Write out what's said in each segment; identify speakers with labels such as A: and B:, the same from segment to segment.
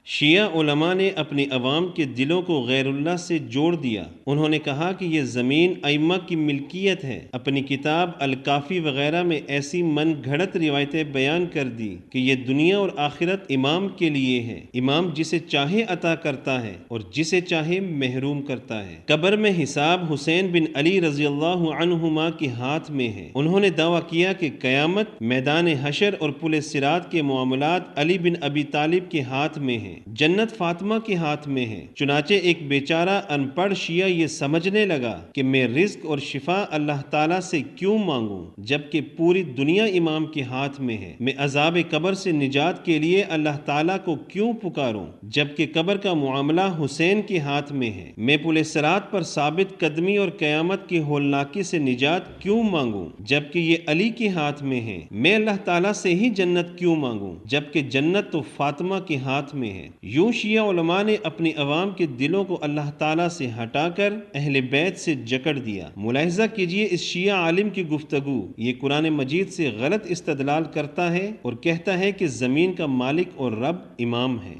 A: شیعہ علماء نے اپنی عوام کے دلوں کو غیر اللہ سے جوڑ دیا۔ انہوں نے کہا کہ یہ زمین ائمہ کی ملکیت ہے۔ اپنی کتاب الکافی وغیرہ میں ایسی من گھڑت روایتیں بیان کر دی کہ یہ دنیا اور آخرت امام کے لیے ہے۔ امام جسے چاہے عطا کرتا ہے اور جسے چاہے محروم کرتا ہے۔ قبر میں حساب حسین بن علی رضی اللہ عنہما کے ہاتھ میں ہے۔ انہوں نے دعویٰ کیا کہ قیامت، میدان حشر اور پل صراط کے معاملات علی بن ابی طالب کے ہاتھ میں ہیں، جنت فاطمہ کے ہاتھ میں ہے۔ چنانچہ ایک بیچارہ ان پڑھ شیعہ یہ سمجھنے لگا کہ میں رزق اور شفا اللہ تعالیٰ سے کیوں مانگوں جبکہ پوری دنیا امام کے ہاتھ میں ہے۔ میں عذاب قبر سے نجات کے لیے اللہ تعالیٰ کو کیوں پکاروں جبکہ قبر کا معاملہ حسین کے ہاتھ میں ہے۔ میں پل صراط پر ثابت قدمی اور قیامت کی ہولناکی سے نجات کیوں مانگوں جبکہ یہ علی کے ہاتھ میں ہے۔ میں اللہ تعالیٰ سے ہی جنت کیوں مانگوں جبکہ جنت تو فاطمہ کے ہاتھ میں ہے۔ یوں شیعہ علماء نے اپنی عوام کے دلوں کو اللہ تعالیٰ سے ہٹا کر اہل بیت سے جکڑ دیا۔ ملاحظہ کیجئے اس شیعہ عالم کی گفتگو، یہ قرآن مجید سے غلط استدلال کرتا ہے اور کہتا ہے کہ زمین کا مالک اور رب امام ہے۔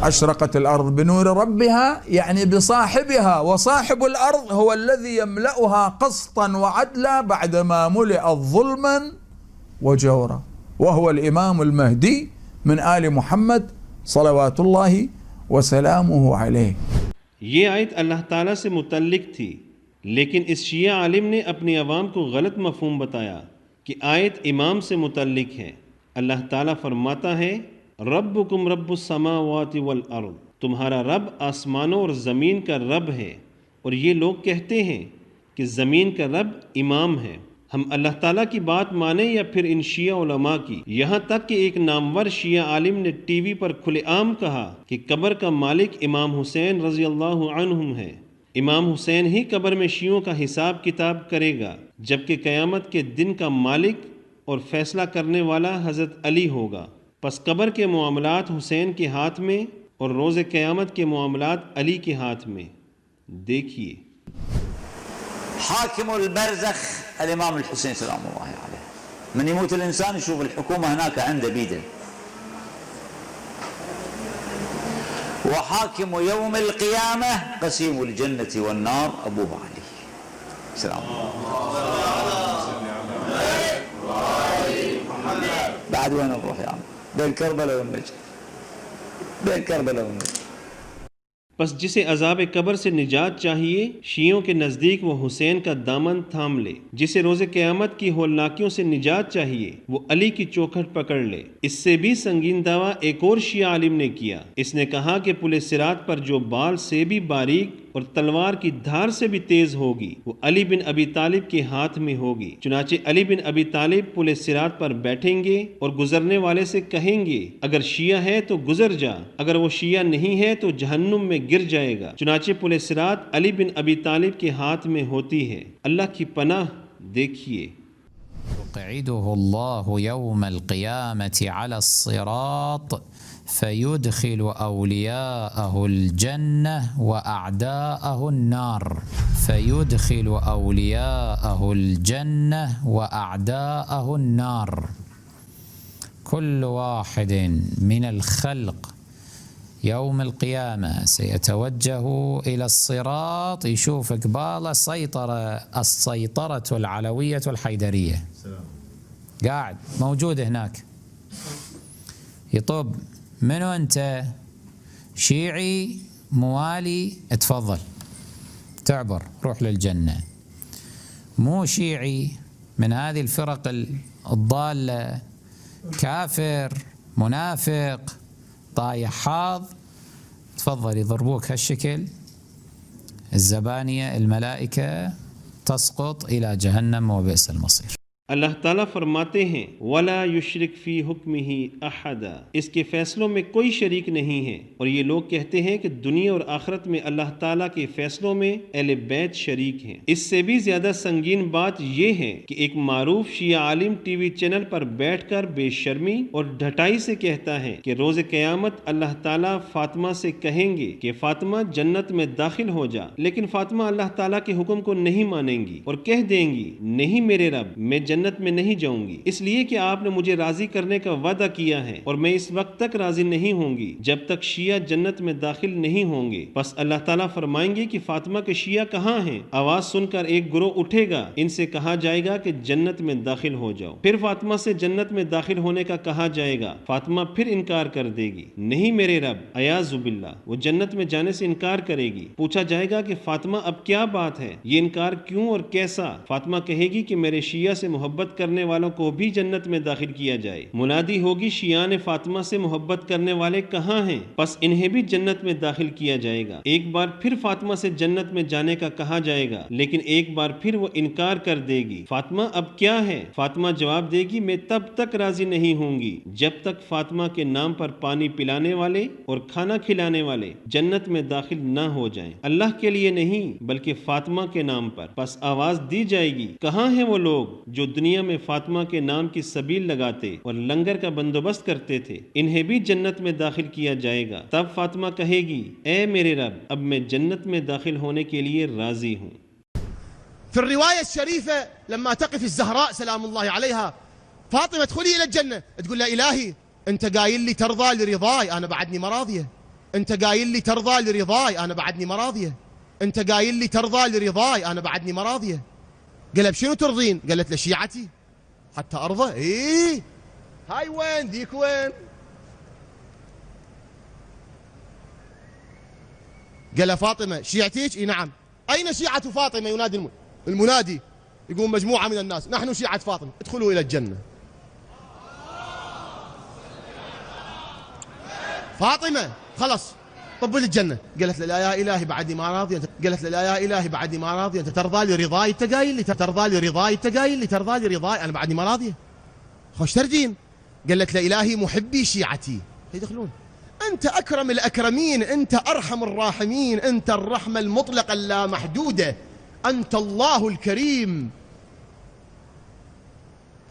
B: أشرقت الأرض بنور ربها يعني بصاحبها، وصاحب الأرض هو الذي يملأها قسطا وعدلا بعدما ملئت ظلما وجورا، وهو الإمام المهدي من آل محمد صلوات اللہ وسلامہ علیہ۔
A: یہ آیت اللہ تعالیٰ سے متعلق تھی، لیکن اس شیعہ عالم نے اپنی عوام کو غلط مفہوم بتایا کہ آیت امام سے متعلق ہے۔ اللہ تعالیٰ فرماتا ہے ربکم رب السماوات والارض، تمہارا رب آسمانوں اور زمین کا رب ہے، اور یہ لوگ کہتے ہیں کہ زمین کا رب امام ہے۔ ہم اللہ تعالیٰ کی بات مانیں یا پھر ان شیعہ علماء کی؟ یہاں تک کہ ایک نامور شیعہ عالم نے ٹی وی پر کھلے عام کہا کہ قبر کا مالک امام حسین رضی اللہ عنہم ہے۔ امام حسین ہی قبر میں شیعوں کا حساب کتاب کرے گا، جبکہ قیامت کے دن کا مالک اور فیصلہ کرنے والا حضرت علی ہوگا۔ پس قبر کے معاملات حسین کے ہاتھ میں اور روز قیامت کے معاملات علی کے ہاتھ میں۔ دیکھیے
C: حاكم البرزخ الإمام الحسين سلام الله عليه، من يموت الإنسان يشوف الحكومة هناك عنده بيده. وحاكم يوم القيامة قسيم الجنة والنار أبو علي سلام الله. بعد وين نروح يا عم؟ بين كربلاء والنجف، بين كربلاء والنجف.
A: پس جسے عذاب قبر سے نجات چاہیے شیعوں کے نزدیک وہ حسین کا دامن تھام لے، جسے روز قیامت کی ہولناکیوں سے نجات چاہیے وہ علی کی چوکھٹ پکڑ لے۔ اس سے بھی سنگین دعویٰ ایک اور شیعہ عالم نے کیا۔ اس نے کہا کہ پل صراط پر جو بال سے بھی باریک اور تلوار کی دھار سے بھی تیز ہوگی وہ علی بن ابی طالب کے ہاتھ میں ہوگی۔ چنانچہ علی بن ابی طالب پل صراط پر بیٹھیں گے اور گزرنے والے سے کہیں گے اگر شیعہ ہے تو گزر جا، اگر وہ شیعہ نہیں ہے تو جہنم میں گر جائے گا۔ چنانچہ پل صراط علی بن ابی طالب کے ہاتھ میں ہوتی ہے۔ اللہ کی پناہ دیکھیے۔
D: يقعده الله يوم القيامة على الصراط فيدخل أولياءه الجنة وأعداءه النار، فيدخل أولياءه الجنة وأعداءه النار. كل واحد من الخلق يوم القيامة سيتوجه إلى الصراط يشوف قباله السيطرة العلوية الحيدرية قاعد موجود هناك يطب منو أنت؟ شيعي موالي اتفضل تعبر روح للجنة. مو شيعي من هذه الفرق الضالة كافر منافق طايح حاض تفضل يضربوك هالشكل، الزبانية الملائكة تسقط إلى جهنم وبئس المصير.
A: اللہ تعالیٰ فرماتے ہیں وَلَا يُشْرِكْ فِي حُكْمِهِ أَحَدًا، اس کے فیصلوں میں کوئی شریک نہیں ہے۔ اور یہ لوگ کہتے ہیں کہ دنیا اور آخرت میں اللہ تعالیٰ کے فیصلوں میں اہل بیت شریک ہیں۔ اس سے بھی زیادہ سنگین بات یہ ہے کہ ایک معروف شیعہ عالم ٹی وی چینل پر بیٹھ کر بے شرمی اور ڈھٹائی سے کہتا ہے کہ روز قیامت اللہ تعالیٰ فاطمہ سے کہیں گے کہ فاطمہ جنت میں داخل ہو جا، لیکن فاطمہ اللہ تعالیٰ کے حکم کو نہیں مانیں گی اور کہہ دیں گی نہیں میرے رب، میں جنت جنت میں نہیں جاؤں گی، اس لیے کہ آپ نے مجھے راضی کرنے کا وعدہ کیا ہے، اور میں اس وقت تک راضی نہیں ہوں گی جب تک شیعہ جنت میں داخل نہیں ہوں گے۔ پس اللہ تعالیٰ فرمائیں گے کہ فاطمہ کے شیعہ کہاں ہیں؟ آواز سن کر ایک گروہ اٹھے گا، ان سے کہا جائے گا کہ جنت میں داخل ہو جاؤ۔ پھر فاطمہ سے جنت میں داخل ہونے کا کہا جائے گا، فاطمہ پھر انکار کر دے گی، نہیں میرے رب، عیاذ باللہ، وہ جنت میں جانے سے انکار کرے گی۔ پوچھا جائے گا کہ فاطمہ اب کیا بات ہے، یہ انکار کیوں اور کیسا؟ فاطمہ کہے گی کہ میرے شیعہ سے محبت کرنے والوں کو بھی جنت میں داخل کیا جائے۔ منادی ہوگی، شیعان فاطمہ سے محبت کرنے والے کہاں ہیں؟ پس انہیں بھی جنت میں داخل کیا جائے گا۔ ایک بار پھر فاطمہ سے جنت میں جانے کا کہا جائے گا، لیکن ایک بار پھر وہ انکار کر دے گی۔ فاطمہ اب کیا ہے؟ فاطمہ جواب دے گی، میں تب تک راضی نہیں ہوں گی جب تک فاطمہ کے نام پر پانی پلانے والے اور کھانا کھلانے والے جنت میں داخل نہ ہو جائیں، اللہ کے لیے نہیں بلکہ فاطمہ کے نام پر۔ پس آواز دی جائے گی، کہاں ہیں وہ لوگ جو دنیا میں فاطمہ کے نام کی سبیل لگاتے اور لنگر کا بندوبست کرتے تھے؟ انہیں بھی جنت میں داخل کیا جائے گا۔ تب فاطمہ کہے گی، اے میرے رب، اب میں جنت میں داخل ہونے کے لیے راضی ہوں۔
E: في الرواية الشريفة لما تقف الزهراء سلام الله عليها، فاطمة ادخلي إلى الجنة، تقول لا إلهي أنت قايل لي ترضى لرضاي، أنا بعدني مراضية، أنت قايل لي ترضى لرضاي، أنا بعدني مراضية، أنت قايل لي ترضى لرضاي، أنا بعدني مراضية. قال بشنو ترضين؟ قالت له شيعتي حتى أرضى. إيه هاي وين ذيك وين؟ قال فاطمة شيعتيك؟ إي نعم. أين شيعة فاطمة؟ ينادي المنادي، يقول مجموعة من الناس نحن شيعة فاطمة، ادخلوا إلى الجنة. فاطمة خلص طب للجنة. قالت له لا يا إلهي بعدني ما راضية، قالت له لا يا إلهي بعدني ما راضية، أنت ترضى لرضاي، أنت قايل لي ترضى لرضاي، أنت قايل لي ترضى لرضاي، أنا بعدني ما راضية. خوش ترجين. قالت له إلهي محبي شيعتي يدخلون. أنت أكرم الأكرمين، أنت أرحم الراحمين، أنت الرحمة المطلقة اللامحدودة، أنت الله الكريم.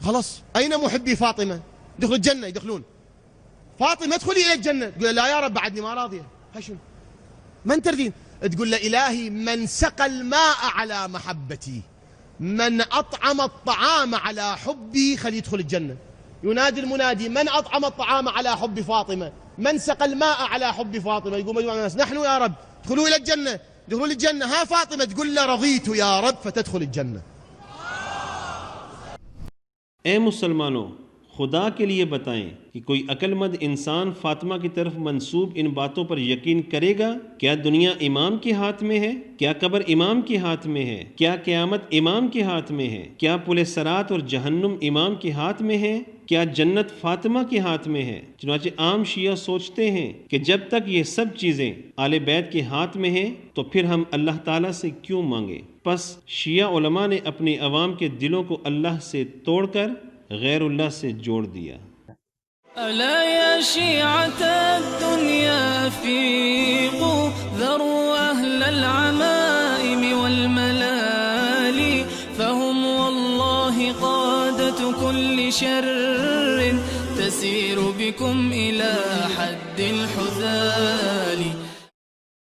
E: خلاص أين محبي فاطمة؟ دخلوا الجنة يدخلون. فاطمة ادخلي إلى الجنة، تقول لا يا رب بعدني ما راضية. هشم من ترضين؟ تقول له إلهي من سقى الماء على محبتي، من أطعم الطعام على حبي خلي يدخل الجنة. ينادي المنادي من أطعم الطعام على حب فاطمة، من سقى الماء على حب فاطمة. يقول مجموعة الناس نحن يا رب، ادخلوا إلى الجنة، ادخلوا للجنة. ها فاطمة تقول له رضيت يا رب، فتدخل الجنة.
A: اے مسلمانوں، خدا کے لیے بتائیں کہ کوئی عقل مند انسان فاطمہ کی طرف منسوب ان باتوں پر یقین کرے گا؟ کیا دنیا امام کے ہاتھ میں ہے؟ کیا قبر امام کے ہاتھ میں ہے؟ کیا قیامت امام کے ہاتھ میں ہے؟ کیا پل صراط اور جہنم امام کے ہاتھ میں ہے؟ کیا جنت فاطمہ کے ہاتھ میں ہے؟ چنانچہ عام شیعہ سوچتے ہیں کہ جب تک یہ سب چیزیں آل بیت کے ہاتھ میں ہیں تو پھر ہم اللہ تعالیٰ سے کیوں مانگیں؟ پس شیعہ علماء نے اپنی عوام کے دلوں کو اللہ سے توڑ کر غیر اللہ سے جوڑ دیا۔
F: ألا يا شيعة الدنيا أفيقوا، ذروا أهل العمائم والملالي، فهم والله قادة كل شر، تسير بكم إلى حد الحذار.